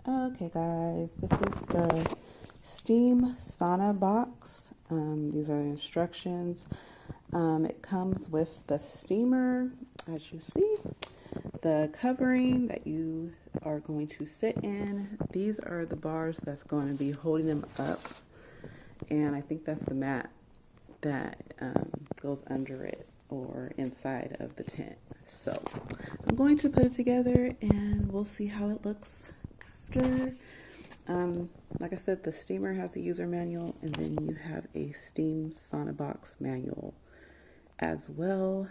Okay guys, this is the steam sauna box. These are the instructions. It comes with the steamer, as you see, the covering that you are going to sit in. These are the bars that's going to be holding them up, and I think that's the mat that goes under it or inside of the tent. So I'm going to put it together and we'll see how it looks after. Like I said, the steamer has the user manual, and then you have a steam sauna box manual as well.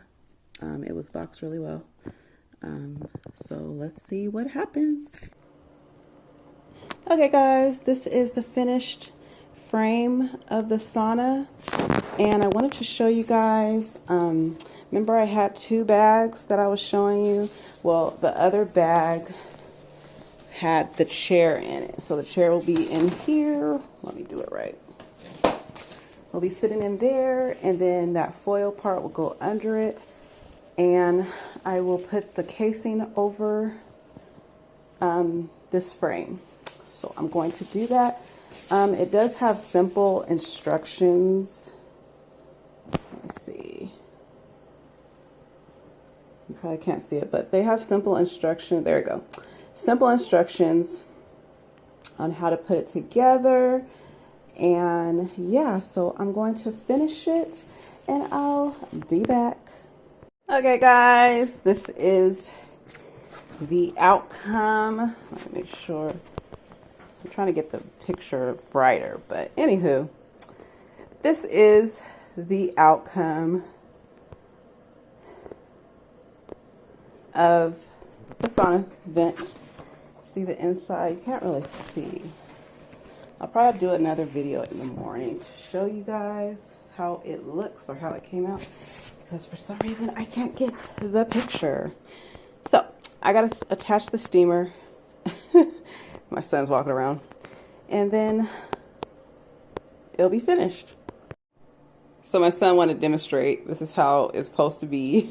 It was boxed really well. So let's see what happens. Okay guys, this is the finished frame of the sauna, and I wanted to show you guys, remember I had two bags that I was showing you? Well, the other bag had the chair in it, so the chair will be in here. Let me do it right. It'll be sitting in there, and then that foil part will go under it, and I will put the casing over this frame. So I'm going to do that. It does have simple instructions. Let me see. You probably can't see it, but they have simple instructions. There we go. Simple instructions on how to put it together. And yeah, so I'm going to finish it and I'll be back. Okay guys, this is the outcome. Let me make sure. I'm trying to get the picture brighter, but anywho, this is the outcome of the sauna vent. See the inside? You can't really see. I'll probably do another video in the morning to show you guys how it looks or how it came out, because for some reason I can't get the picture. So I gotta attach the steamer. My son's walking around, and then it'll be finished. So my son wanted to demonstrate. This is how it's supposed to be.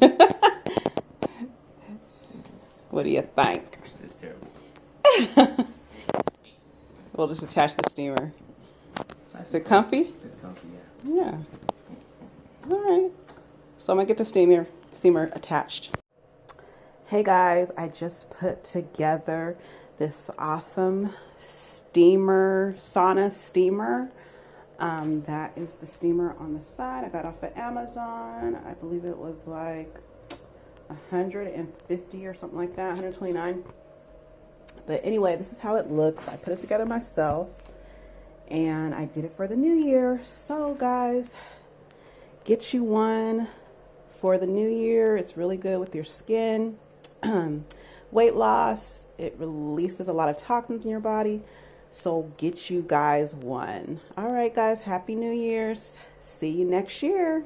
What do you think? It's terrible. We'll just attach the steamer. Is it comfy? It's comfy, yeah. Yeah. All right. So I'm gonna get the steamer attached. Hey guys, I just put together this awesome sauna steamer. That is the steamer on the side. I got off of Amazon. I believe it was like 150 or something like that, 129. But anyway, this is how it looks. I put it together myself, and I did it for the new year. So guys, get you one for the new year. It's really good with your skin. Weight loss. It releases a lot of toxins in your body. So get you guys one. All right guys, happy New Year's. See you next year.